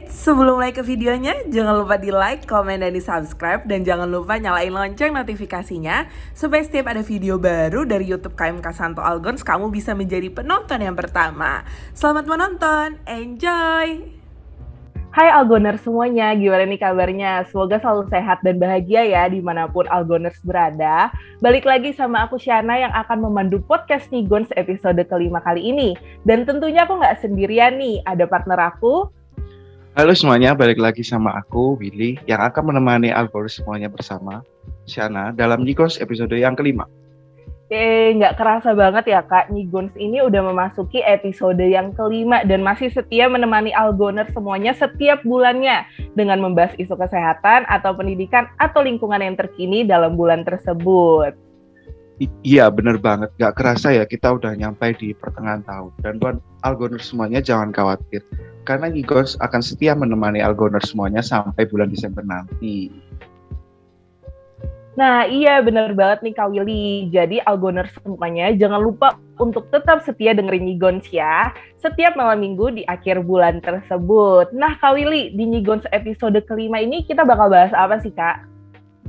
Sebelum mulai ke videonya, jangan lupa di like, komen, dan di subscribe. Dan jangan lupa nyalain lonceng notifikasinya supaya setiap ada video baru dari YouTube KMK Santo Algons, kamu bisa menjadi penonton yang pertama. Selamat menonton, enjoy! Hai Algoners semuanya, gimana nih kabarnya? Semoga selalu sehat dan bahagia ya dimanapun Algoners berada. Balik lagi sama aku Shana yang akan memandu podcast Nigons episode kelima kali ini. Dan tentunya aku nggak sendirian nih, ada partner aku. Halo semuanya, balik lagi sama aku, Willy, yang akan menemani Algoners semuanya bersama Shana dalam Nigons episode yang kelima. Nggak kerasa banget ya Kak, Nigons ini udah memasuki episode yang kelima dan masih setia menemani Algoner semuanya setiap bulannya dengan membahas isu kesehatan atau pendidikan atau lingkungan yang terkini dalam bulan tersebut. Iya, bener banget. Gak kerasa ya, kita udah nyampe di pertengahan tahun. Dan buat Algoners semuanya jangan khawatir, karena Nigons akan setia menemani Algoners semuanya sampai bulan Desember nanti. Nah iya bener banget nih Kak Willy. Jadi Algoners semuanya jangan lupa untuk tetap setia dengerin Nigons ya. Setiap malam minggu di akhir bulan tersebut. Nah Kak Willy, di Nigons episode kelima ini kita bakal bahas apa sih Kak?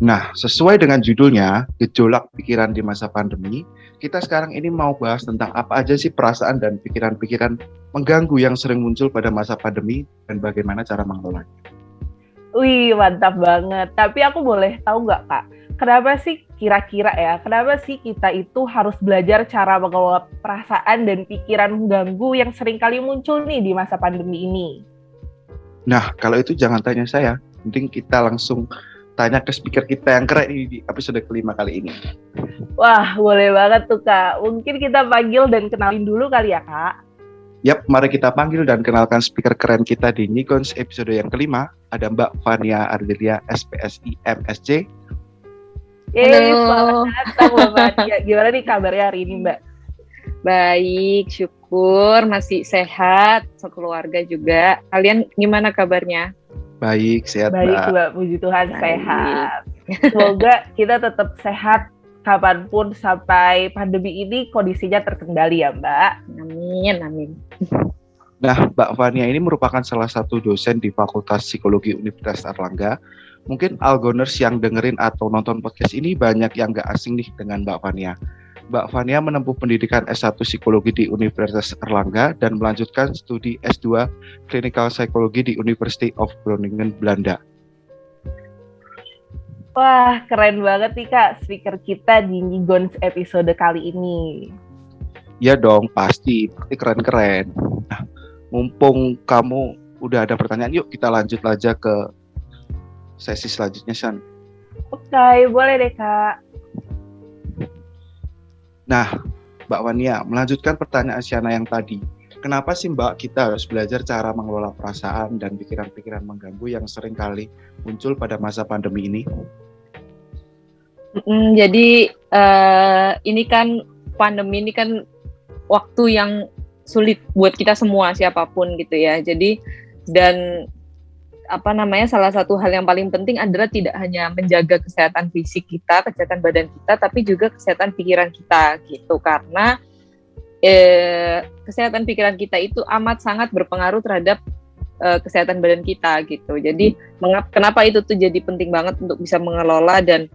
Nah, sesuai dengan judulnya, gejolak pikiran di masa pandemi, kita sekarang ini mau bahas tentang apa aja sih perasaan dan pikiran-pikiran mengganggu yang sering muncul pada masa pandemi dan bagaimana cara mengelolanya. Wih mantap banget. Tapi aku boleh tahu nggak Kak? Kenapa sih kira-kira ya, kenapa sih kita itu harus belajar cara mengelola perasaan dan pikiran mengganggu yang sering kali muncul nih di masa pandemi ini? Nah, kalau itu jangan tanya saya, mending kita langsung tanya ke speaker kita yang keren di episode kelima kali ini. Wah, boleh banget tuh Kak. Mungkin kita panggil dan kenalin dulu kali ya Kak. Yap, mari kita panggil dan kenalkan speaker keren kita di Nigons episode yang kelima. Ada Mbak Fania Ardelia, SPSI MSc. Selamat datang Mbak Fania. Gimana nih kabarnya hari ini Mbak? Baik, syukur masih sehat, sekeluarga juga. Kalian gimana kabarnya? Baik, sehat Baik Mbak, puji Tuhan sehat. Semoga kita tetap sehat kapanpun sampai pandemi ini kondisinya terkendali ya Mbak. Amin. Nah, Mbak Fania ini merupakan salah satu dosen di Fakultas Psikologi Universitas Airlangga. Mungkin Algoners yang dengerin atau nonton podcast ini banyak yang gak asing nih dengan Mbak Fania. Mbak Fania menempuh pendidikan S1 Psikologi di Universitas Erlangga dan melanjutkan studi S2 Clinical Psychology di University of Groningen, Belanda. Wah, keren banget nih Kak, speaker kita di Nigons episode kali ini. Ya dong, pasti keren-keren. Nah, mumpung kamu udah ada pertanyaan, yuk kita lanjut aja ke sesi selanjutnya, San. Oke, boleh deh Kak. Nah, Mbak Fania, melanjutkan pertanyaan Shana yang tadi. Kenapa sih Mbak kita harus belajar cara mengelola perasaan dan pikiran-pikiran mengganggu yang sering kali muncul pada masa pandemi ini? Jadi ini kan pandemi ini kan waktu yang sulit buat kita semua siapapun gitu ya. Jadi dan salah satu hal yang paling penting adalah tidak hanya menjaga kesehatan fisik kita, kesehatan badan kita, tapi juga kesehatan pikiran kita gitu. Karena kesehatan pikiran kita itu amat sangat berpengaruh terhadap kesehatan badan kita gitu. Jadi kenapa itu tuh jadi penting banget untuk bisa mengelola dan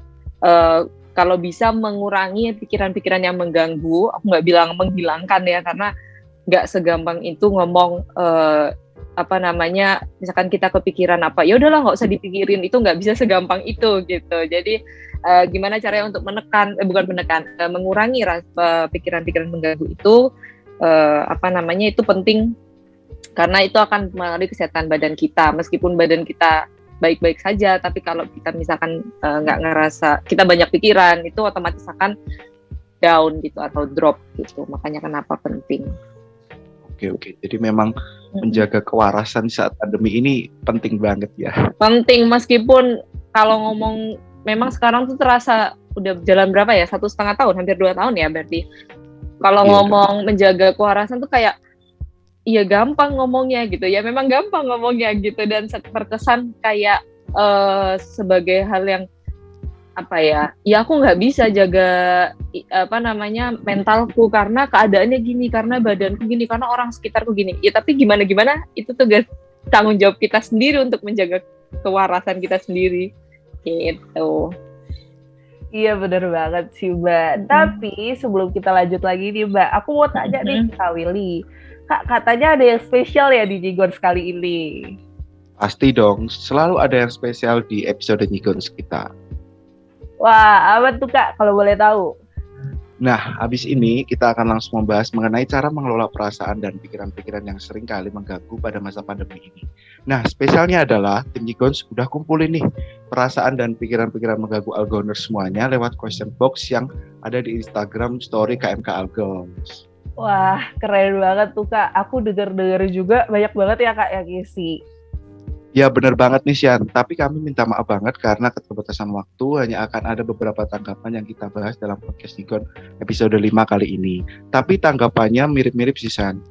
kalau bisa mengurangi pikiran-pikiran yang mengganggu. Aku nggak bilang menghilangkan ya, karena nggak segampang itu ngomong misalkan kita kepikiran apa, ya udahlah nggak usah dipikirin, itu nggak bisa segampang itu gitu. Jadi gimana caranya untuk mengurangi pikiran-pikiran mengganggu itu, itu penting karena itu akan mempengaruhi kesehatan badan kita. Meskipun badan kita baik-baik saja, tapi kalau kita misalkan nggak ngerasa kita banyak pikiran, itu otomatis akan down gitu atau drop gitu. Makanya kenapa penting. Oke. Jadi memang menjaga kewarasan saat pandemi ini penting banget ya. Penting, meskipun kalau ngomong memang sekarang tuh terasa udah jalan berapa ya? 1,5 tahun, hampir 2 tahun ya berarti. Kalau ngomong menjaga kewarasan tuh kayak iya gampang ngomongnya gitu ya. Memang gampang ngomongnya gitu dan terkesan kayak sebagai hal yang aku nggak bisa jaga mentalku karena keadaannya gini, karena badanku gini, karena orang sekitarku gini. Ya tapi gimana itu tugas tanggung jawab kita sendiri untuk menjaga kewarasan kita sendiri gitu. Iya benar banget sih Mbak. Tapi sebelum kita lanjut lagi nih Mbak, aku mau tanya nih Kak Willy. Kak, katanya ada yang spesial ya di Jigons kali ini. Pasti dong, selalu ada yang spesial di episode Jigons kita. Wah, apa tuh Kak kalau boleh tahu? Nah, habis ini kita akan langsung membahas mengenai cara mengelola perasaan dan pikiran-pikiran yang sering kali mengganggu pada masa pandemi ini. Nah, spesialnya adalah tim Jigons udah kumpulin nih perasaan dan pikiran-pikiran mengganggu Algoners semuanya lewat question box yang ada di Instagram story KMK Algons. Wah, keren banget tuh Kak. Aku denger-denger juga banyak banget ya Kak yang isi. Ya benar banget nih Sian, tapi kami minta maaf banget karena keterbatasan waktu hanya akan ada beberapa tanggapan yang kita bahas dalam podcast Jigon episode 5 kali ini. Tapi tanggapannya mirip-mirip sih Sian.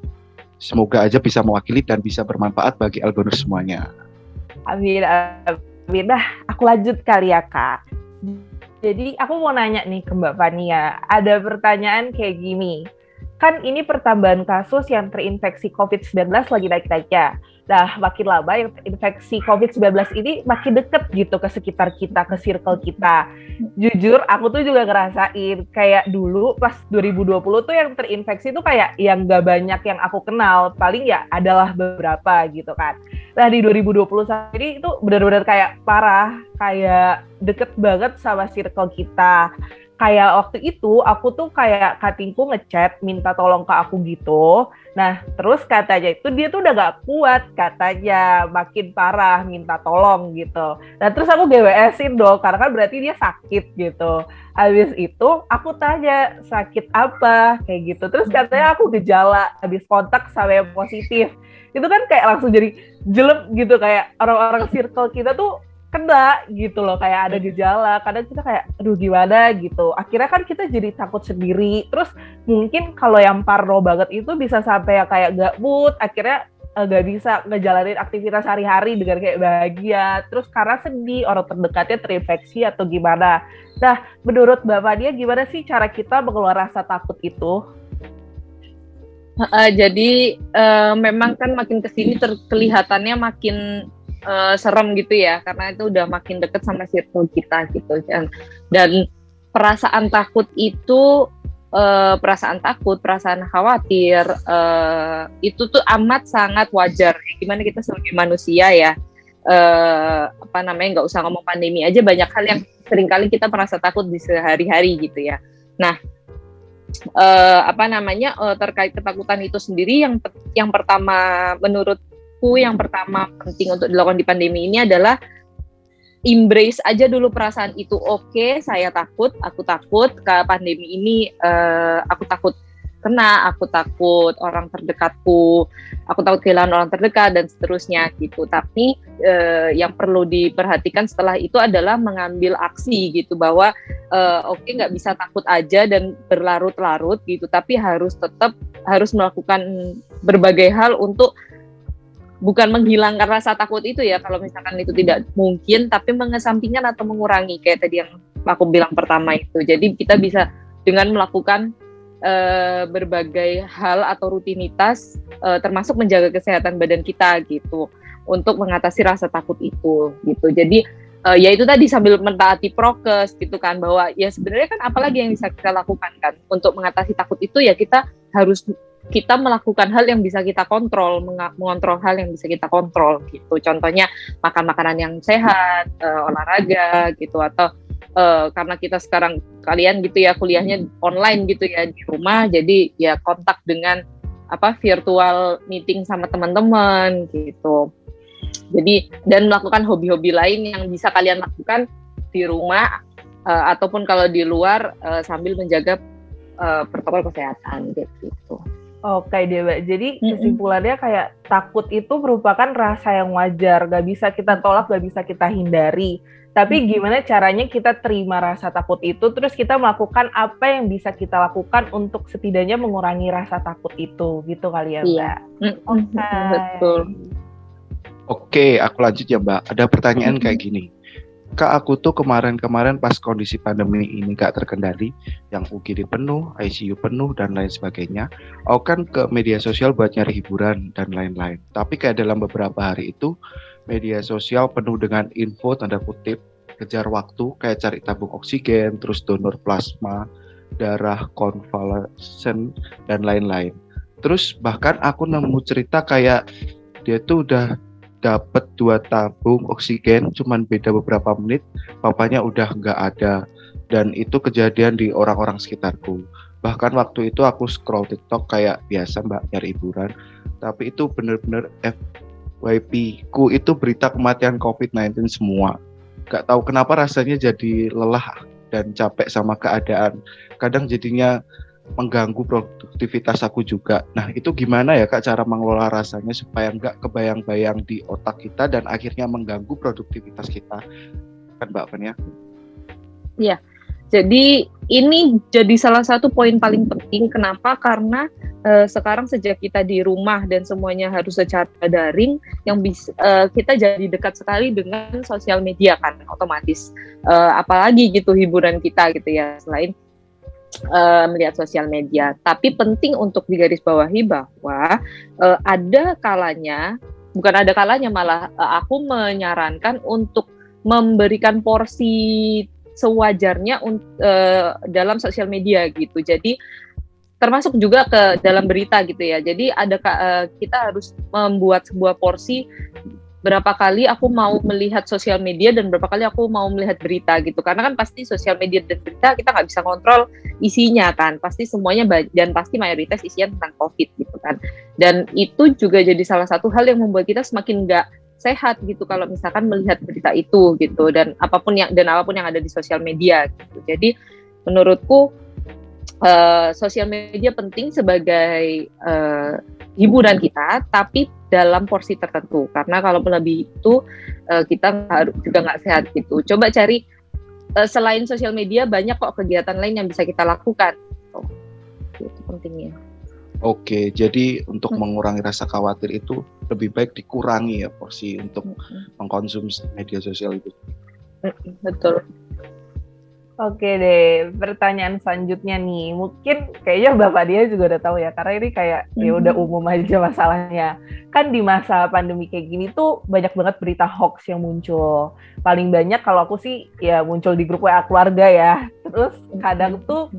Semoga aja bisa mewakili dan bisa bermanfaat bagi Algoners semuanya. Amin, amin. Nah, aku lanjut kali ya Kak. Jadi aku mau nanya nih ke Mbak Fania. Ada pertanyaan kayak gini. Kan ini pertambahan kasus yang terinfeksi COVID-19 lagi naik-naiknya. Nah, makin lama yang terinfeksi COVID-19 ini makin deket gitu ke sekitar kita, ke circle kita. Jujur, aku tuh juga ngerasain kayak dulu pas 2020 tuh yang terinfeksi tuh kayak yang gak banyak yang aku kenal. Paling ya adalah beberapa gitu kan. Nah, di 2021 ini itu benar-benar kayak parah, kayak deket banget sama circle kita. Kayak waktu itu aku tuh kayak katingku ngechat minta tolong ke aku gitu. Nah terus katanya itu dia tuh udah gak kuat katanya, makin parah minta tolong gitu. Nah terus aku GWS-in dong karena kan berarti dia sakit gitu. Habis itu aku tanya sakit apa kayak gitu. Terus katanya aku gejala habis kontak sama yang positif. Itu kan kayak langsung jadi jelek gitu, kayak orang-orang circle kita tuh kena gitu loh, kayak ada gejala. Kadang kita kayak aduh gimana gitu, akhirnya kan kita jadi takut sendiri. Terus mungkin kalau yang parno banget itu bisa sampai kayak gak mood, akhirnya gak bisa ngejalanin aktivitas sehari-hari dengan kayak bahagia, terus karena sedih orang terdekatnya terinfeksi atau gimana. Nah menurut Mbak Fania gimana sih cara kita mengelola rasa takut itu? Jadi memang kan makin kesini kelihatannya makin serem gitu ya, karena itu udah makin deket sama circle kita gitu. Dan perasaan takut itu, perasaan takut, perasaan khawatir, itu tuh amat sangat wajar. Gimana kita sebagai manusia ya, nggak usah ngomong pandemi aja, banyak hal yang seringkali kita merasa takut di sehari-hari gitu ya. Nah, terkait ketakutan itu sendiri, yang pertama menurutku yang pertama penting untuk dilakukan di pandemi ini adalah embrace aja dulu perasaan itu. Oke, saya takut, aku takut ke pandemi ini, aku takut kena, aku takut orang terdekatku, aku takut kehilangan orang terdekat dan seterusnya gitu. Tapi yang perlu diperhatikan setelah itu adalah mengambil aksi gitu, bahwa nggak bisa takut aja dan berlarut-larut gitu, tapi harus melakukan berbagai hal untuk bukan menghilangkan rasa takut itu ya, kalau misalkan itu tidak mungkin, tapi mengesampingkan atau mengurangi kayak tadi yang aku bilang pertama itu. Jadi kita bisa dengan melakukan berbagai hal atau rutinitas, termasuk menjaga kesehatan badan kita gitu, untuk mengatasi rasa takut itu gitu. Jadi ya itu tadi, sambil mentaati prokes gitu kan, bahwa ya sebenarnya kan apalagi yang bisa kita lakukan kan untuk mengatasi takut itu, ya kita melakukan hal yang bisa kita kontrol, mengontrol hal yang bisa kita kontrol gitu. Contohnya makan makanan yang sehat, olahraga gitu, atau karena kita sekarang kalian gitu ya kuliahnya online gitu ya di rumah, jadi ya kontak dengan virtual meeting sama teman-teman gitu. Jadi dan melakukan hobi-hobi lain yang bisa kalian lakukan di rumah, ataupun kalau di luar, sambil menjaga protokol kesehatan gitu. Oke deh Mbak, jadi kesimpulannya kayak takut itu merupakan rasa yang wajar, gak bisa kita tolak, gak bisa kita hindari. Tapi gimana caranya kita terima rasa takut itu, terus kita melakukan apa yang bisa kita lakukan untuk setidaknya mengurangi rasa takut itu, gitu kali ya Mbak? Betul. Oke, aku lanjut ya Mbak. Ada pertanyaan kayak gini. Kak, aku tuh kemarin pas kondisi pandemi ini gak terkendali, yang UGD penuh, ICU penuh, dan lain sebagainya, aku kan ke media sosial buat nyari hiburan dan lain-lain. Tapi kayak dalam beberapa hari itu, media sosial penuh dengan info tanda kutip, kejar waktu, kayak cari tabung oksigen, terus donor plasma, darah konvalesen, dan lain-lain. Terus bahkan aku nemu cerita kayak dia tuh udah dapat 2 tabung oksigen, cuman beda beberapa menit, papanya udah nggak ada. Dan itu kejadian di orang-orang sekitarku. Bahkan waktu itu aku scroll TikTok kayak biasa mbak, nyari hiburan. Tapi itu bener-bener FYP ku itu berita kematian COVID-19 semua. Gak tahu kenapa rasanya jadi lelah dan capek sama keadaan. Kadang jadinya mengganggu produktivitas aku juga. Nah, itu gimana ya Kak cara mengelola rasanya supaya nggak kebayang-bayang di otak kita dan akhirnya mengganggu produktivitas kita, kan Mbak Fania? Iya, jadi ini jadi salah satu poin paling penting. Kenapa? Karena sekarang sejak kita di rumah dan semuanya harus secara daring, yang kita jadi dekat sekali dengan sosial media kan, otomatis. Apalagi gitu hiburan kita gitu ya, selain melihat sosial media. Tapi penting untuk digarisbawahi bahwa ada kalanya, bukan ada kalanya malah aku menyarankan untuk memberikan porsi sewajarnya dalam sosial media gitu. Jadi termasuk juga ke dalam berita gitu ya. Jadi kita harus membuat sebuah porsi. Berapa kali aku mau melihat sosial media dan berapa kali aku mau melihat berita gitu, karena kan pasti sosial media dan berita kita nggak bisa kontrol isinya kan, pasti semuanya dan pasti mayoritas isinya tentang COVID gitu kan, dan itu juga jadi salah satu hal yang membuat kita semakin nggak sehat gitu kalau misalkan melihat berita itu gitu, dan apapun yang ada di sosial media gitu. Jadi menurutku sosial media penting sebagai hiburan kita, tapi dalam porsi tertentu, karena kalau lebih itu kita juga nggak sehat gitu. Coba cari selain sosial media banyak kok kegiatan lain yang bisa kita lakukan. Itu pentingnya. Oke, jadi untuk mengurangi rasa khawatir itu lebih baik dikurangi ya porsi untuk mengkonsumsi media sosial itu. Betul. Oke deh, pertanyaan selanjutnya nih, mungkin kayaknya Bapak dia juga udah tahu ya, karena ini kayak ya udah umum aja masalahnya. Kan di masa pandemi kayak gini tuh banyak banget berita hoax yang muncul. Paling banyak kalau aku sih ya muncul di grup WA keluarga ya. Terus kadang tuh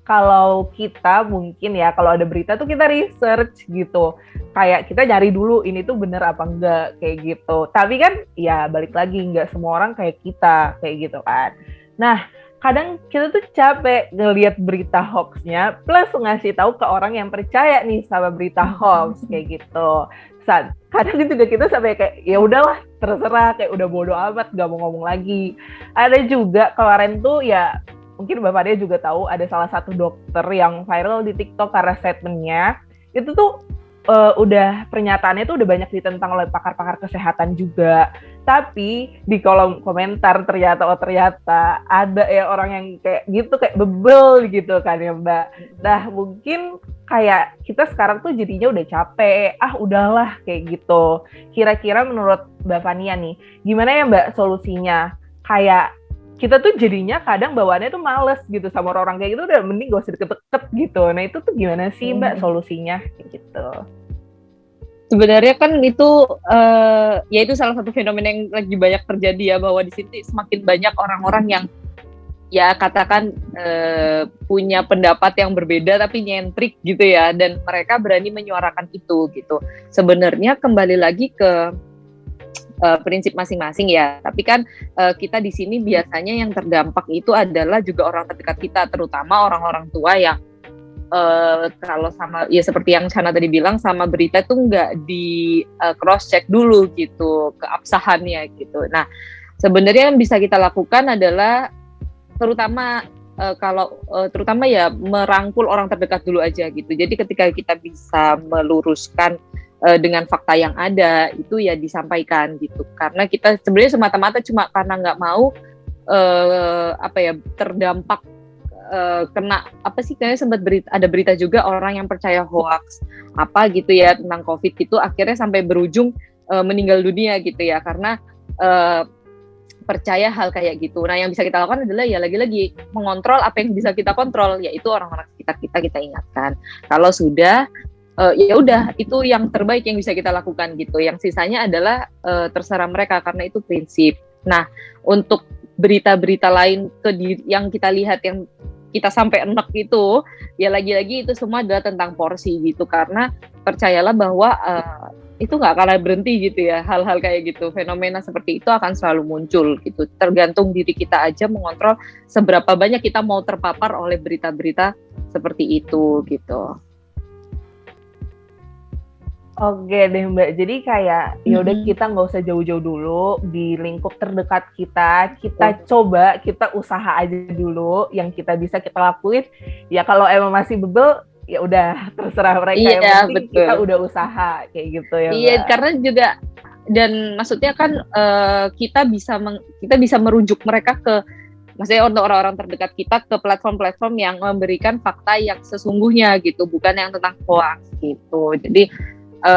kalau kita mungkin ya kalau ada berita tuh kita research gitu. Kayak kita nyari dulu ini tuh bener apa enggak kayak gitu. Tapi kan ya balik lagi nggak semua orang kayak kita kayak gitu kan. Nah, kadang kita tuh capek ngelihat berita hoax-nya plus ngasih tahu ke orang yang percaya nih sama berita hoax kayak gitu. Kadang juga kita sampai kayak ya udahlah terserah, kayak udah bodo amat gak mau ngomong lagi. Ada juga kemarin tuh ya mungkin Bapak dia juga tahu ada salah satu dokter yang viral di TikTok karena statementnya itu tuh udah pernyataannya tuh udah banyak ditentang oleh pakar-pakar kesehatan juga. Tapi di kolom komentar ternyata ada ya orang yang kayak gitu, kayak bebel gitu kan ya Mbak. Nah mungkin kayak kita sekarang tuh jadinya udah capek, udahlah kayak gitu. Kira-kira menurut Mbak Fania nih, gimana ya Mbak solusinya? Kayak kita tuh jadinya kadang bawaannya tuh males gitu sama orang kayak gitu, udah mending gak usah deket-deket gitu. Nah itu tuh gimana sih Mbak solusinya gitu? Sebenarnya kan itu ya itu salah satu fenomena yang lagi banyak terjadi ya, bahwa di sini semakin banyak orang-orang yang ya katakan punya pendapat yang berbeda tapi nyentrik gitu ya, dan mereka berani menyuarakan itu gitu. Sebenarnya kembali lagi ke prinsip masing-masing ya, tapi kan kita di sini biasanya yang terdampak itu adalah juga orang terdekat kita, terutama orang-orang tua yang kalau sama ya seperti yang Chana tadi bilang, sama berita tuh nggak di cross check dulu gitu keabsahannya gitu. Nah sebenarnya yang bisa kita lakukan adalah terutama terutama ya merangkul orang terdekat dulu aja gitu. Jadi ketika kita bisa meluruskan dengan fakta yang ada itu ya disampaikan gitu, karena kita sebenarnya semata-mata cuma karena nggak mau terdampak kena kayaknya sempat ada berita juga orang yang percaya hoax gitu ya tentang COVID gitu, akhirnya sampai berujung meninggal dunia gitu ya, karena percaya hal kayak gitu. Nah, yang bisa kita lakukan adalah ya lagi-lagi mengontrol apa yang bisa kita kontrol, yaitu orang-orang sekitar kita ingatkan. Kalau sudah ya udah, itu yang terbaik yang bisa kita lakukan gitu. Yang sisanya adalah terserah mereka, karena itu prinsip. Nah, untuk berita-berita lain yang kita lihat yang kita sampai enek itu, ya lagi-lagi itu semua adalah tentang porsi gitu. Karena percayalah bahwa itu nggak akan berhenti gitu ya, hal-hal kayak gitu, fenomena seperti itu akan selalu muncul gitu. Tergantung diri kita aja mengontrol seberapa banyak kita mau terpapar oleh berita-berita seperti itu gitu. Oke deh Mbak, jadi kayak yaudah kita nggak usah jauh-jauh dulu di lingkup terdekat kita coba, kita usaha aja dulu yang kita bisa kita lakuin. Ya kalau emang masih bebel, ya udah terserah mereka, yang penting betul. Kita udah usaha kayak gitu ya Mbak. Iya, karena juga dan maksudnya kan kita bisa merujuk mereka ke, maksudnya untuk orang-orang terdekat kita ke platform-platform yang memberikan fakta yang sesungguhnya gitu, bukan yang tentang hoax gitu. Jadi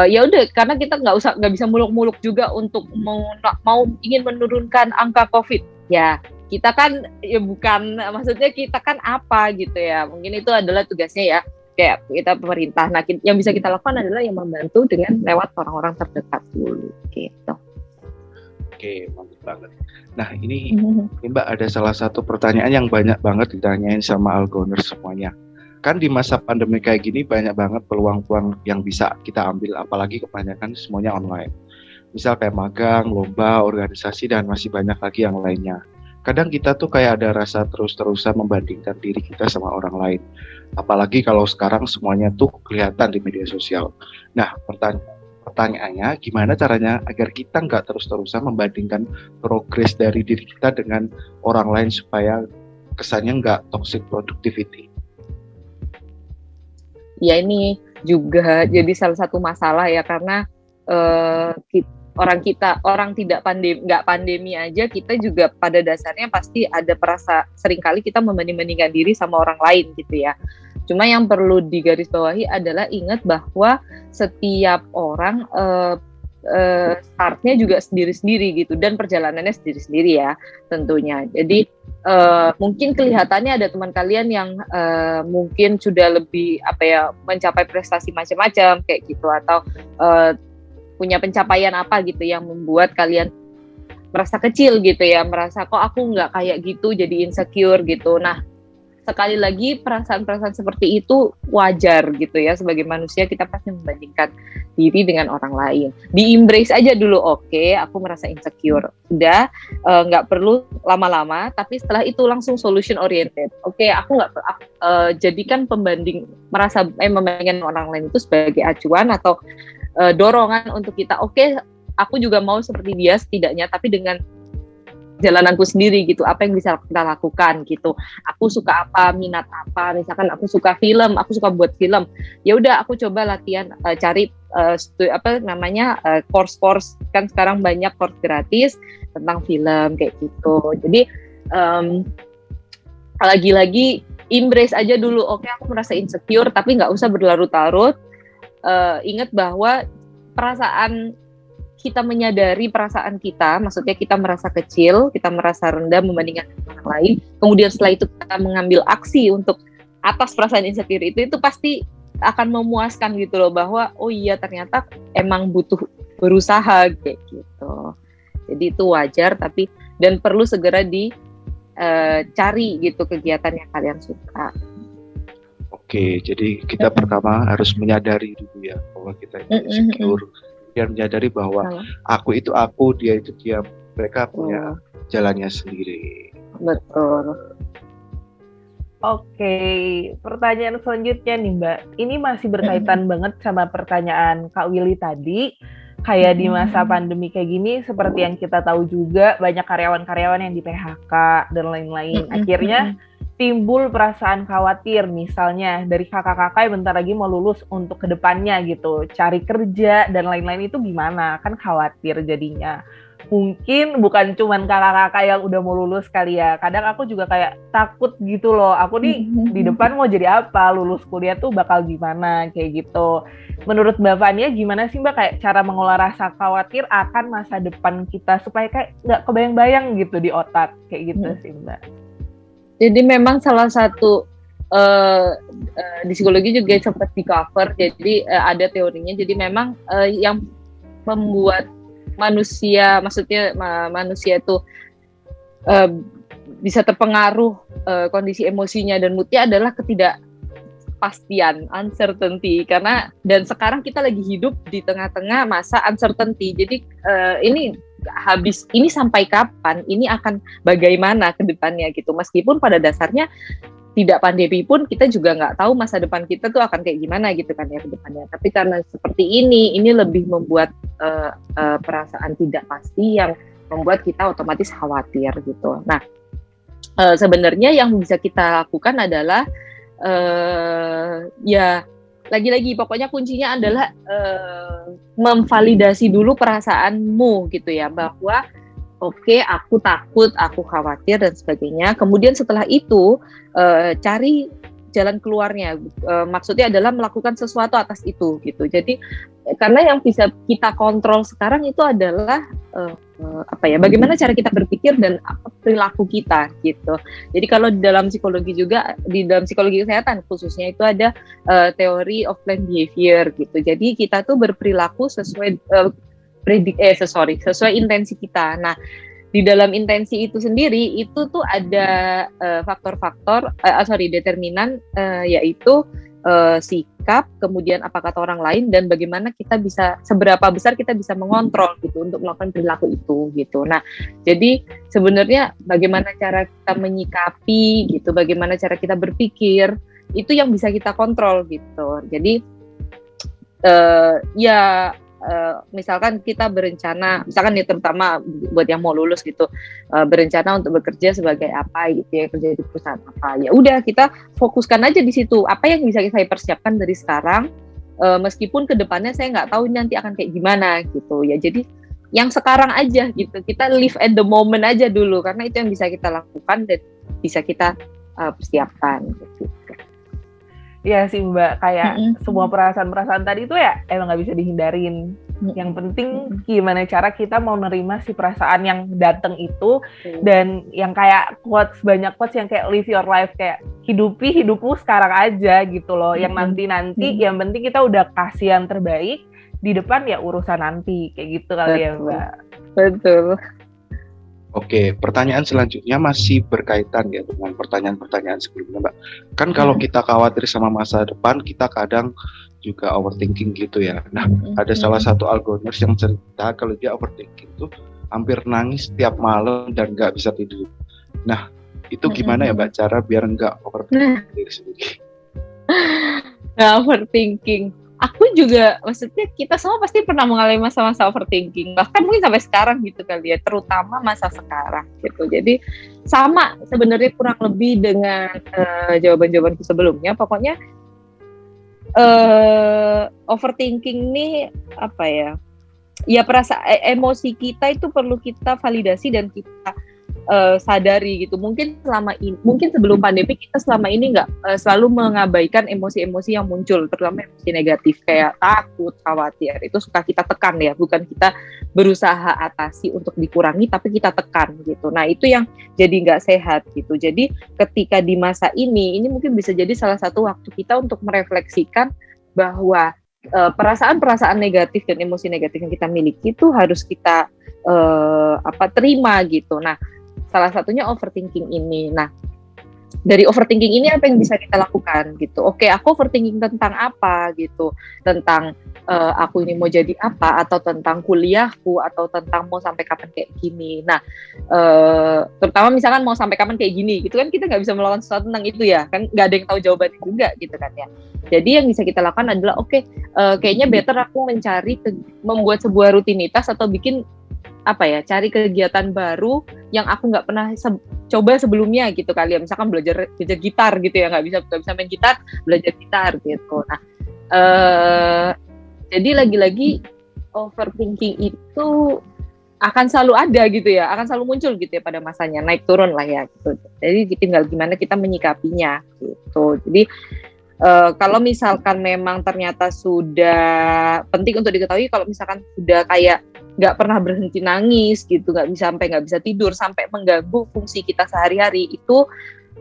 ya udah, karena kita nggak bisa muluk-muluk juga untuk mau ingin menurunkan angka COVID. Ya kita kan ya bukan, maksudnya kita kan apa gitu ya. Mungkin itu adalah tugasnya ya kayak kita pemerintah. Nah, yang bisa kita lakukan adalah yang membantu dengan lewat orang-orang terdekat dulu gitu. Oke, mantap banget. Nah, ini Mbak, ada salah satu pertanyaan yang banyak banget ditanyain sama Algoners semuanya. Kan di masa pandemi kayak gini banyak banget peluang-peluang yang bisa kita ambil, apalagi kebanyakan semuanya online. Misal kayak magang, lomba, organisasi, dan masih banyak lagi yang lainnya. Kadang kita tuh kayak ada rasa terus-terusan membandingkan diri kita sama orang lain. Apalagi kalau sekarang semuanya tuh kelihatan di media sosial. Nah, pertanyaannya, gimana caranya agar kita nggak terus-terusan membandingkan progres dari diri kita dengan orang lain supaya kesannya nggak toxic productivity? Ya ini juga jadi salah satu masalah ya, karena orang tidak pandemi aja, kita juga pada dasarnya pasti ada seringkali kita membanding-bandingkan diri sama orang lain gitu ya. Cuma yang perlu digarisbawahi adalah ingat bahwa setiap orang startnya juga sendiri-sendiri gitu, dan perjalanannya sendiri-sendiri ya tentunya. Jadi mungkin kelihatannya ada teman kalian yang mungkin sudah lebih mencapai prestasi macam-macam kayak gitu, atau punya pencapaian apa gitu yang membuat kalian merasa kecil gitu ya, merasa kok aku nggak kayak gitu, jadi insecure gitu. Nah, sekali lagi perasaan-perasaan seperti itu wajar gitu ya, sebagai manusia kita pasti membandingkan diri dengan orang lain. Di-embrace aja dulu, oke, aku merasa insecure. Udah, nggak perlu lama-lama, tapi setelah itu langsung solution oriented. Oke, aku nggak jadikan membandingkan orang lain itu sebagai acuan atau dorongan untuk kita. Oke, aku juga mau seperti dia setidaknya, tapi dengan jalananku sendiri gitu, apa yang bisa kita lakukan gitu. Aku suka apa, minat apa, misalkan aku suka film, aku suka buat film, ya udah aku coba latihan, cari course kan sekarang banyak course gratis tentang film kayak gitu. Jadi lagi-lagi embrace aja dulu. Oke, aku merasa insecure, tapi nggak usah berlarut-larut. Ingat bahwa kita menyadari perasaan kita, maksudnya kita merasa kecil, kita merasa rendah membandingkan orang lain, kemudian setelah itu kita mengambil aksi untuk atas perasaan insecure itu pasti akan memuaskan gitu loh, bahwa oh iya ternyata emang butuh berusaha kayak gitu. Jadi itu wajar, dan perlu segera dicari gitu kegiatan yang kalian suka. Oke, jadi kita pertama harus menyadari dulu ya bahwa kita itu insecure. Dan menyadari bahwa aku itu aku, dia itu dia, mereka punya jalannya sendiri. Betul. Oke, pertanyaan selanjutnya nih Mbak, ini masih berkaitan banget sama pertanyaan Kak Willy tadi. Kayak di masa pandemi kayak gini, seperti yang kita tahu juga banyak karyawan-karyawan yang di PHK dan lain-lain. Akhirnya timbul perasaan khawatir, misalnya dari kakak-kakak yang bentar lagi mau lulus untuk kedepannya gitu, cari kerja dan lain-lain, itu gimana? Kan khawatir jadinya. Mungkin bukan cuman kakak-kakak yang udah mau lulus kali ya, kadang aku juga kayak takut gitu loh, aku nih di depan mau jadi apa, lulus kuliah tuh bakal gimana, kayak gitu. Menurut Mbak Fania gimana sih Mbak kayak cara mengolah rasa khawatir akan masa depan kita supaya kayak nggak kebayang-bayang gitu di otak, kayak gitu sih Mbak. Jadi memang salah satu di psikologi juga sempat di cover. Jadi ada teorinya. Jadi memang yang membuat manusia, maksudnya manusia itu bisa terpengaruh kondisi emosinya dan moodnya adalah ketidakpastian, uncertainty. Karena dan sekarang kita lagi hidup di tengah-tengah masa uncertainty. Jadi ini sampai kapan, ini akan bagaimana ke depannya gitu. Meskipun pada dasarnya tidak pandemi pun kita juga nggak tahu masa depan kita tuh akan kayak gimana gitu kan ya ke depannya. Tapi karena seperti ini lebih membuat perasaan tidak pasti yang membuat kita otomatis khawatir gitu. Nah, sebenarnya yang bisa kita lakukan adalah ya lagi-lagi pokoknya kuncinya adalah memvalidasi dulu perasaanmu gitu ya, bahwa oke, aku takut, aku khawatir dan sebagainya. Kemudian setelah itu cari jalan keluarnya. Maksudnya adalah melakukan sesuatu atas itu gitu. Jadi karena yang bisa kita kontrol sekarang itu adalah bagaimana cara kita berpikir dan perilaku kita gitu. Jadi kalau di dalam psikologi juga, di dalam psikologi kesehatan khususnya itu ada teori of planned behavior gitu. Jadi kita tuh berperilaku sesuai sesuai intensi kita. Nah, di dalam intensi itu sendiri itu tuh ada determinan yaitu sikap, kemudian apa kata orang lain, dan bagaimana kita bisa, seberapa besar kita bisa mengontrol gitu untuk melakukan perilaku itu gitu. Nah, jadi sebenarnya bagaimana cara kita menyikapi gitu, bagaimana cara kita berpikir, itu yang bisa kita kontrol gitu. Jadi misalkan kita berencana, misalkan ya terutama buat yang mau lulus gitu, berencana untuk bekerja sebagai apa gitu ya, kerja di perusahaan apa, ya udah kita fokuskan aja di situ, apa yang bisa saya persiapkan dari sekarang, meskipun kedepannya saya nggak tahu nanti akan kayak gimana gitu ya. Jadi yang sekarang aja gitu, kita live at the moment aja dulu, karena itu yang bisa kita lakukan dan bisa kita persiapkan gitu. Iya sih Mbak, kayak semua perasaan-perasaan tadi itu ya emang nggak bisa dihindarin. Yang penting gimana cara kita mau nerima si perasaan yang datang itu, dan yang kayak banyak quotes yang kayak live your life, kayak hidupi hidupmu sekarang aja gitu loh. Yang nanti yang penting kita udah kasih yang terbaik, di depan ya urusan nanti, kayak gitu kali ya Mbak. Betul. Oke, pertanyaan selanjutnya masih berkaitan ya dengan pertanyaan-pertanyaan sebelumnya, Mbak. Kan kalau kita khawatir sama masa depan, kita kadang juga overthinking gitu ya. Nah, ada salah satu algoners yang cerita kalau dia overthinking tuh hampir nangis setiap malam dan nggak bisa tidur. Nah, itu gimana ya Mbak cara biar nggak overthinking diri sendiri? Nah, overthinking. Aku juga, maksudnya kita semua pasti pernah mengalami masa-masa overthinking, bahkan mungkin sampai sekarang gitu kali ya, terutama masa sekarang gitu. Jadi sama sebenarnya kurang lebih dengan jawaban-jawabanku sebelumnya. Pokoknya overthinking ini apa ya? Ya emosi kita itu perlu kita validasi dan kita sadari gitu. Mungkin sebelum pandemi kita selama ini nggak selalu mengabaikan emosi-emosi yang muncul, terutama emosi negatif kayak takut, khawatir. Itu suka kita tekan ya, bukan kita berusaha atasi untuk dikurangi, tapi kita tekan gitu. Nah, itu yang jadi nggak sehat gitu. Jadi ketika di masa ini mungkin bisa jadi salah satu waktu kita untuk merefleksikan bahwa perasaan-perasaan negatif dan emosi negatif yang kita miliki itu harus kita terima gitu. Nah, salah satunya overthinking ini. Nah, dari overthinking ini apa yang bisa kita lakukan gitu? Oke, aku overthinking tentang apa gitu? Tentang aku ini mau jadi apa, atau tentang kuliahku, atau tentang mau sampai kapan kayak gini. Nah, terutama misalkan mau sampai kapan kayak gini gitu kan, kita nggak bisa melakukan sesuatu tentang itu ya, kan nggak ada yang tahu jawabannya juga gitu kan ya. Jadi yang bisa kita lakukan adalah kayaknya better aku membuat sebuah rutinitas atau bikin cari kegiatan baru yang aku nggak pernah coba sebelumnya gitu kali ya, misalkan belajar gitar gitu ya, nggak bisa main gitar, belajar gitar gitu. Nah, jadi lagi-lagi overthinking itu akan selalu ada gitu ya, akan selalu muncul gitu ya pada masanya, naik turun lah ya gitu. Jadi tinggal gimana kita menyikapinya gitu. Jadi kalau misalkan memang ternyata sudah penting untuk diketahui, kalau misalkan sudah kayak nggak pernah berhenti nangis gitu, nggak bisa tidur, sampai mengganggu fungsi kita sehari-hari, itu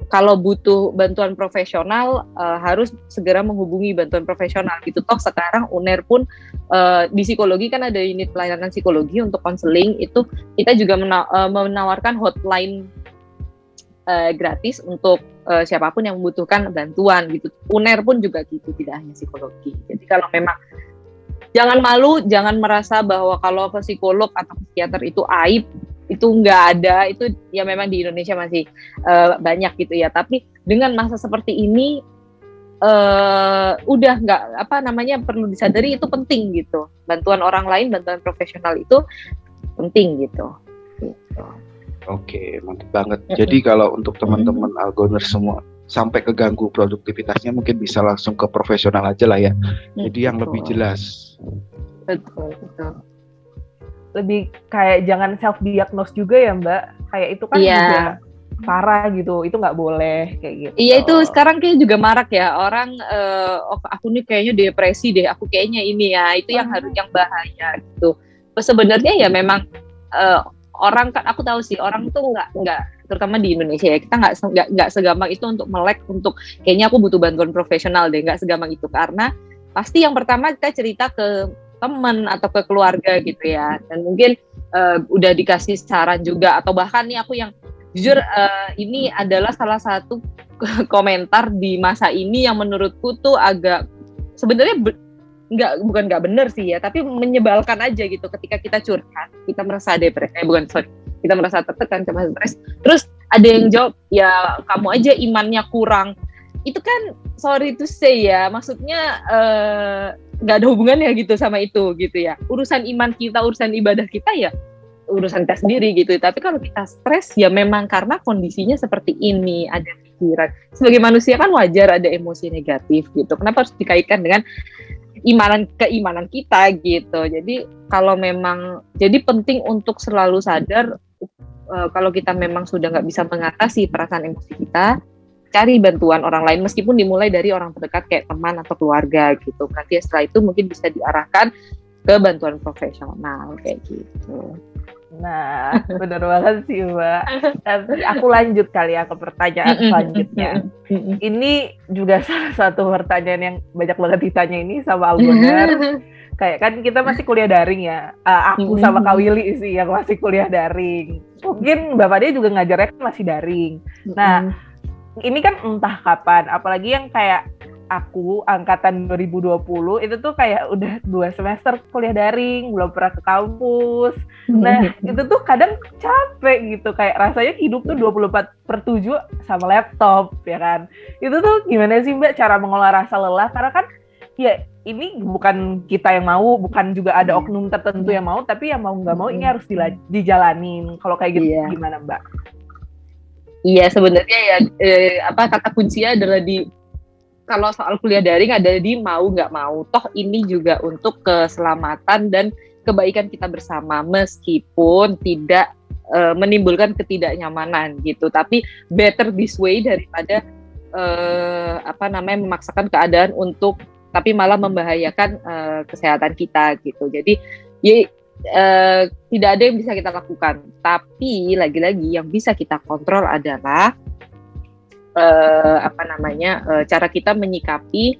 kalau butuh bantuan profesional harus segera menghubungi bantuan profesional gitu. Toh sekarang UNER pun di psikologi kan ada unit pelayanan psikologi untuk konseling, itu kita juga menawarkan hotline gratis untuk siapapun yang membutuhkan bantuan gitu. UNER pun juga gitu, tidak hanya psikologi. Jadi kalau memang jangan malu, jangan merasa bahwa kalau ke psikolog atau psikiater itu aib, itu nggak ada, itu ya memang di Indonesia masih banyak gitu ya. Tapi dengan masa seperti ini, udah nggak perlu disadari itu penting gitu. Bantuan orang lain, bantuan profesional itu penting gitu. Oke, mantap banget. Jadi kalau untuk teman-teman Algoner semua sampai keganggu produktivitasnya, mungkin bisa langsung ke profesional aja lah ya. Jadi yang lebih jelas. Betul. Lebih kayak jangan self diagnose juga ya Mbak. Kayak itu kan juga parah gitu. Itu nggak boleh kayak gitu. Iya, itu sekarang kayak juga marak ya orang. Aku nih kayaknya depresi deh. Aku kayaknya ini ya. Itu yang bahaya gitu. Sebenarnya ya memang orang kan, aku tahu sih orang tuh nggak terutama di Indonesia ya, kita nggak segampang itu untuk melek untuk kayaknya aku butuh bantuan profesional deh, nggak segampang itu, karena pasti yang pertama kita cerita ke teman atau ke keluarga gitu ya, dan mungkin udah dikasih saran juga, atau bahkan nih aku yang jujur ini adalah salah satu komentar di masa ini yang menurutku tuh agak sebenarnya bukan nggak benar sih ya, tapi menyebalkan aja gitu. Ketika kita curhat, kita merasa kita merasa tertekan, cemas, stres, terus ada yang jawab, ya kamu aja imannya kurang. Itu kan sorry to say ya, maksudnya nggak ada hubungannya gitu sama itu gitu ya. Urusan iman kita, urusan ibadah kita ya urusan kita sendiri gitu. Tapi kalau kita stres ya memang karena kondisinya seperti ini, ada pikiran. Sebagai manusia kan wajar ada emosi negatif gitu. Kenapa harus dikaitkan dengan keimanan kita gitu. Jadi kalau memang, jadi penting untuk selalu sadar kalau kita memang sudah nggak bisa mengatasi perasaan emosi kita, cari bantuan orang lain, meskipun dimulai dari orang terdekat kayak teman atau keluarga gitu. Nanti setelah itu mungkin bisa diarahkan ke bantuan profesional kayak gitu. Nah, benar banget sih Mbak. Tapi aku lanjut kali ya ke pertanyaan selanjutnya. Ini juga salah satu pertanyaan yang banyak banget ditanya ini sama Algoner. Kayak kan kita masih kuliah daring ya. Aku sama Kak Willy sih yang masih kuliah daring. Mungkin Bapak dia juga ngajarnya kan masih daring. Nah, ini kan entah kapan. Apalagi yang kayak aku angkatan 2020 itu tuh kayak udah 2 semester kuliah daring, belum pernah ke kampus. Nah, itu tuh kadang capek gitu, kayak rasanya hidup tuh 24/7 sama laptop, ya kan. Itu tuh gimana sih Mbak cara mengolah rasa lelah? Karena kan ya ini bukan kita yang mau, bukan juga ada oknum tertentu yang mau, tapi yang mau nggak mau ini harus dijalanin. Kalau kayak gitu gimana Mbak? Iya, sebenarnya ya kata kuncinya adalah kalau soal kuliah daring ada di mau nggak mau. Toh ini juga untuk keselamatan dan kebaikan kita bersama, meskipun tidak menimbulkan ketidaknyamanan gitu. Tapi better this way daripada memaksakan keadaan untuk tapi malah membahayakan kesehatan kita gitu. Jadi tidak ada yang bisa kita lakukan. Tapi lagi-lagi yang bisa kita kontrol adalah cara kita menyikapi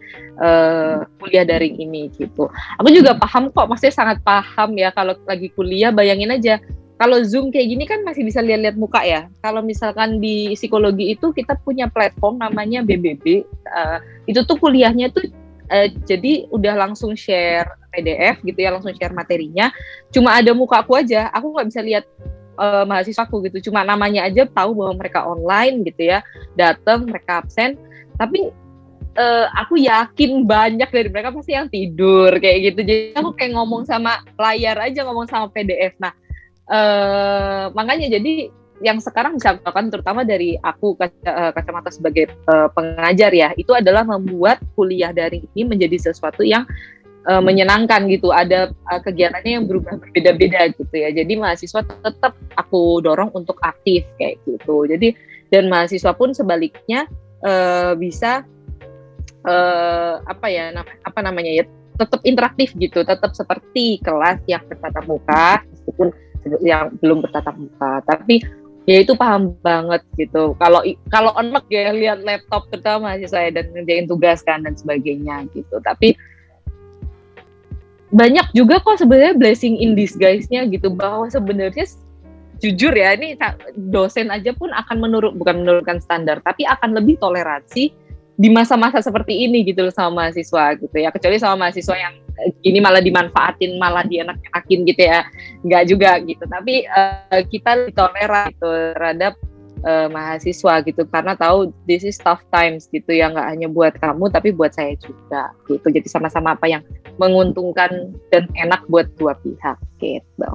kuliah daring ini gitu. Aku juga paham kok, maksudnya sangat paham ya kalau lagi kuliah. Bayangin aja kalau Zoom kayak gini kan masih bisa lihat-lihat muka ya. Kalau misalkan di psikologi itu kita punya platform namanya BBB, itu tuh kuliahnya tuh jadi udah langsung share PDF gitu ya, langsung share materinya. Cuma ada muka aku aja, aku nggak bisa lihat mahasiswaku gitu, cuma namanya aja tahu bahwa mereka online gitu ya, datang mereka absen, tapi aku yakin banyak dari mereka pasti yang tidur kayak gitu. Jadi aku kayak ngomong sama layar aja, ngomong sama PDF. Nah makanya jadi yang sekarang bisa aku lakukan, terutama dari aku kacamata sebagai pengajar ya, itu adalah membuat kuliah daring ini menjadi sesuatu yang menyenangkan gitu. Ada kegiatannya yang berubah berbeda-beda gitu ya. Jadi mahasiswa tetap aku dorong untuk aktif kayak gitu. Jadi dan mahasiswa pun sebaliknya bisa apa namanya ya, tetap interaktif gitu, tetap seperti kelas yang bertatap muka meskipun yang belum bertatap muka, tapi ya itu paham banget gitu. Kalau enak ya lihat laptop terutama mahasiswa ya, dan ngerjain tugas kan dan sebagainya gitu. Tapi banyak juga kok sebenarnya blessing in disguise-nya gitu, bahwa sebenarnya jujur ya, ini dosen aja pun akan bukan menurunkan standar, tapi akan lebih toleransi di masa-masa seperti ini gitu loh sama mahasiswa gitu ya. Kecuali sama mahasiswa yang ini malah dimanfaatin, malah dienak-enakin gitu ya, nggak juga gitu. Tapi kita toleran gitu terhadap mahasiswa gitu, karena tahu this is tough times gitu ya, nggak hanya buat kamu tapi buat saya juga gitu. Jadi sama-sama apa yang menguntungkan dan enak buat dua pihak gitu.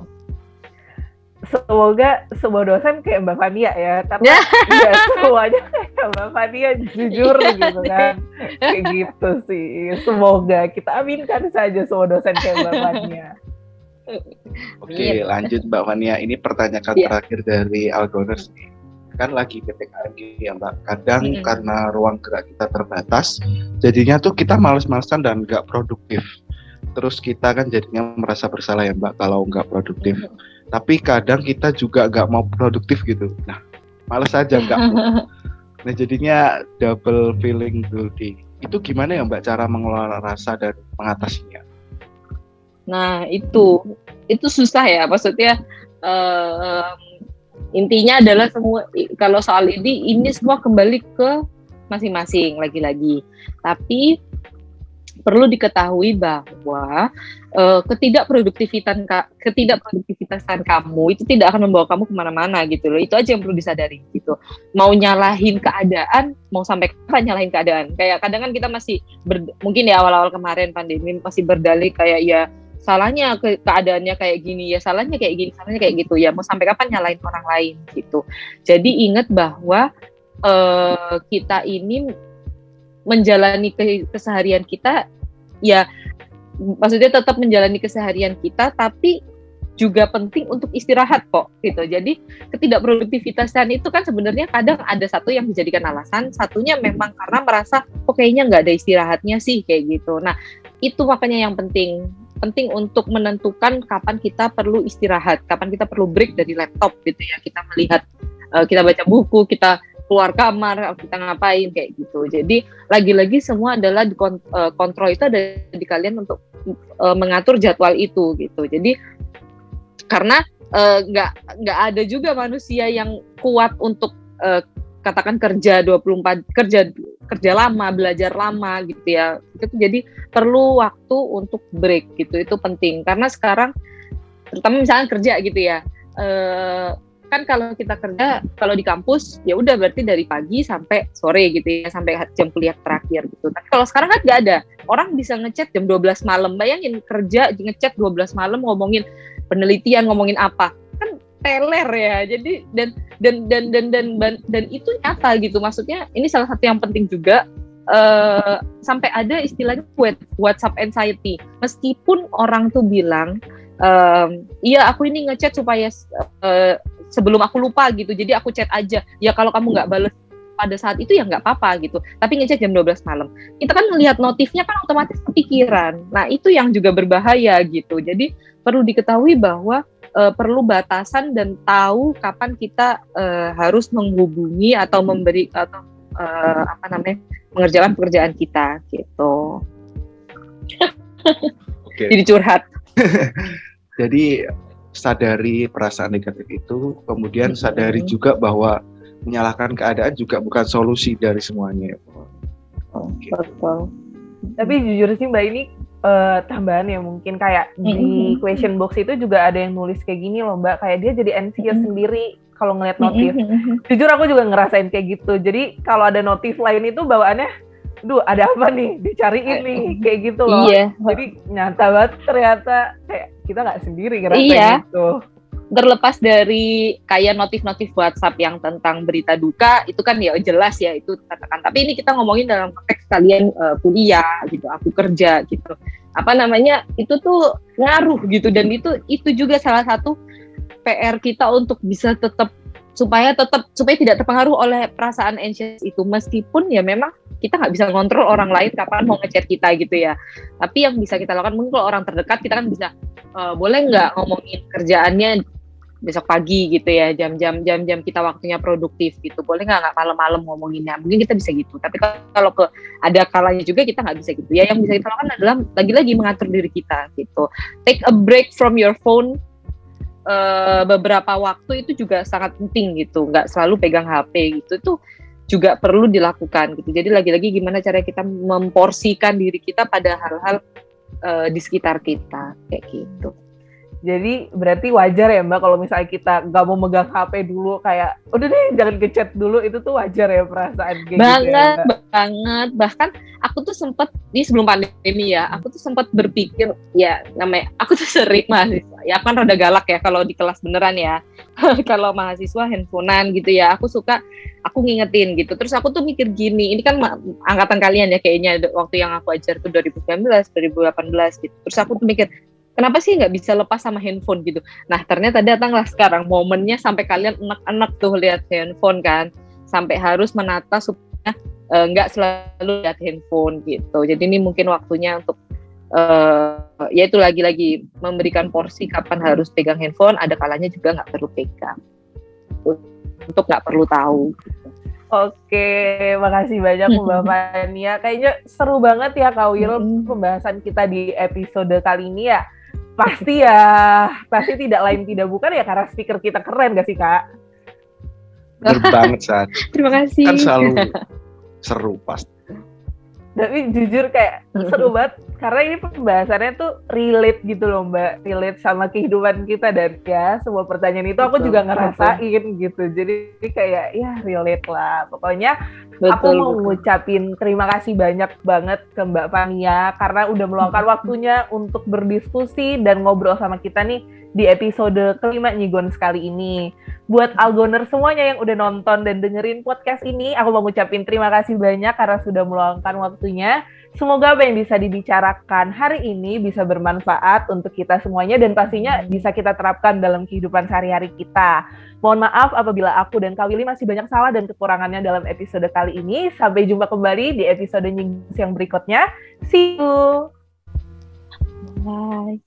Semoga semua dosen kayak Mbak Fania ya, tapi nggak semuanya kayak Mbak Fania jujur gitu kan, kayak gitu sih. Semoga kita aminkan saja semua dosen kayak Mbak Fania. Oke, lanjut Mbak Fania. Ini pertanyaan terakhir dari Algoners nih. Kan lagi PPKM ya Mbak. Kadang karena ruang gerak kita terbatas, jadinya tuh kita males-malesan dan nggak produktif. Terus kita kan jadinya merasa bersalah ya Mbak kalau nggak produktif. Tapi kadang kita juga nggak mau produktif gitu. Nah, males aja nggak. Nah, jadinya double feeling guilty. Itu gimana ya Mbak cara mengelola rasa dan mengatasinya? Nah, itu susah ya. Maksudnya intinya adalah semua, kalau soal ini semua kembali ke masing-masing lagi-lagi. Tapi perlu diketahui bahwa ketidakproduktivitasan kamu itu tidak akan membawa kamu kemana-mana gitu loh. Itu aja yang perlu disadari gitu. Mau nyalahin keadaan, mau sampai kapan nyalahin keadaan? Kayak kadang kan kita masih mungkin ya awal-awal kemarin pandemi masih berdalih kayak ya salahnya keadaannya kayak gini, ya salahnya kayak gini, salahnya kayak gitu ya. Mau sampai kapan nyalahin orang lain gitu. Jadi ingat bahwa kita ini menjalani keseharian kita ya, maksudnya tetap menjalani keseharian kita, tapi juga penting untuk istirahat kok gitu. Jadi ketidakproduktivitasan itu kan sebenarnya kadang ada satu yang dijadikan alasan, satunya memang karena merasa kayaknya nggak ada istirahatnya sih kayak gitu. Nah itu makanya yang penting untuk menentukan kapan kita perlu istirahat, kapan kita perlu break dari laptop gitu ya. Kita melihat, kita baca buku, kita keluar kamar, kita ngapain kayak gitu. Jadi lagi-lagi semua adalah kontrol itu ada di kalian untuk mengatur jadwal itu gitu. Jadi karena nggak ada juga manusia yang kuat untuk katakan kerja 24 kerja lama, belajar lama gitu ya. Itu jadi perlu waktu untuk break gitu. Itu penting karena sekarang terutama misalnya kerja gitu ya. Kan kalau kita kerja, kalau di kampus ya udah berarti dari pagi sampai sore gitu ya, sampai jam kuliah terakhir gitu. Tapi kalau sekarang kan nggak ada. Orang bisa ngechat jam 12 malam. Bayangin kerja ngechat 12 malam ngomongin penelitian, ngomongin apa. Kan teler ya. Jadi dan itu nyata gitu. Maksudnya ini salah satu yang penting juga, sampai ada istilahnya WhatsApp anxiety. Meskipun orang tuh bilang iya aku ini ngechat supaya sebelum aku lupa gitu, jadi aku chat aja. Ya kalau kamu nggak bales pada saat itu ya nggak apa-apa gitu. Tapi ngechat jam 12 malam, kita kan ngelihat notifnya kan otomatis kepikiran. Nah itu yang juga berbahaya gitu. Jadi perlu diketahui bahwa perlu batasan dan tahu kapan kita harus menghubungi atau memberi atau mengerjakan pekerjaan kita gitu. Okay. Jadi curhat. Jadi sadari perasaan negatif itu, kemudian sadari juga bahwa menyalahkan keadaan juga bukan solusi dari semuanya. Betul. Tapi jujur sih Mbak, ini tambahan ya, mungkin kayak di question box itu juga ada yang nulis kayak gini loh Mbak, kayak dia jadi anxious sendiri kalau ngeliat notif. Jujur aku juga ngerasain kayak gitu. Jadi kalau ada notif lain itu bawaannya, duh ada apa nih, dicariin nih, kayak gitu loh. Iya. Jadi nyata banget ternyata kayak kita nggak sendiri ngerasain gitu. terlepas dari kayak notif-notif WhatsApp yang tentang berita duka, itu kan ya jelas ya itu katakan. Tapi ini kita ngomongin dalam konteks kalian kuliah gitu, aku kerja gitu. Apa namanya, itu tuh ngaruh gitu, dan itu juga salah satu PR kita untuk bisa supaya tidak terpengaruh oleh perasaan anxious itu, meskipun ya memang kita nggak bisa ngontrol orang lain kapan mau ngechat kita gitu ya. Tapi yang bisa kita lakukan mungkin kalau orang terdekat kita kan bisa boleh nggak ngomongin kerjaannya besok pagi gitu ya, jam-jam kita waktunya produktif gitu, boleh nggak malam-malam ngomonginnya, mungkin kita bisa gitu. Tapi kalau ada kalanya juga kita nggak bisa gitu ya. Yang bisa kita lakukan adalah lagi-lagi mengatur diri kita gitu, take a break from your phone beberapa waktu, itu juga sangat penting gitu, nggak selalu pegang HP gitu, itu juga perlu dilakukan gitu. Jadi lagi-lagi gimana cara kita memporsikan diri kita pada hal-hal di sekitar kita kayak gitu. Jadi berarti wajar ya Mbak kalau misalnya kita nggak mau megang HP dulu, kayak udah deh jangan ngechat dulu, itu tuh wajar ya perasaan kayak banget, gitu ya, banget. Bahkan aku tuh sempet, ini sebelum pandemi ya, aku tuh sempat berpikir ya, namanya aku tuh sering mahasiswa ya, aku kan rada galak ya kalau di kelas beneran ya. Kalau mahasiswa handphonean gitu ya, aku ngingetin gitu. Terus aku tuh mikir gini, ini kan angkatan kalian ya kayaknya, waktu yang aku ajar tuh 2019, 2018 gitu. Terus aku tuh mikir, kenapa sih nggak bisa lepas sama handphone gitu? Nah, ternyata datanglah sekarang momennya sampai kalian enak-enak tuh lihat handphone kan, sampai harus menata supaya nggak selalu lihat handphone gitu. Jadi ini mungkin waktunya untuk ya itu lagi-lagi memberikan porsi kapan harus pegang handphone, ada kalanya juga nggak perlu pegang, untuk nggak perlu tahu. Gitu. Oke, makasih banyak Mbak Fania. Kayaknya seru banget ya Kak Wil pembahasan kita di episode kali ini ya. Pasti tidak lain tidak bukan ya karena speaker kita keren gak sih Kak? Bener banget San. Terima kasih. Kan selalu seru pasti. Tapi jujur kayak seru banget karena ini pembahasannya tuh relate gitu loh Mbak, relate sama kehidupan kita, dan ya semua pertanyaan itu aku juga ngerasain gitu. Jadi kayak ya relate lah. Pokoknya aku mau ngucapin terima kasih banyak banget ke Mbak Fania karena udah meluangkan waktunya untuk berdiskusi dan ngobrol sama kita nih di episode kelima Nyigon sekali ini. Buat Algoner semuanya yang udah nonton dan dengerin podcast ini, aku mau ngucapin terima kasih banyak karena sudah meluangkan waktunya. Semoga apa yang bisa dibicarakan hari ini bisa bermanfaat untuk kita semuanya dan pastinya bisa kita terapkan dalam kehidupan sehari-hari kita. Mohon maaf apabila aku dan Kak Willy masih banyak salah dan kekurangannya dalam episode kali ini. Sampai jumpa kembali di episode Nyigus yang berikutnya. See you! Bye.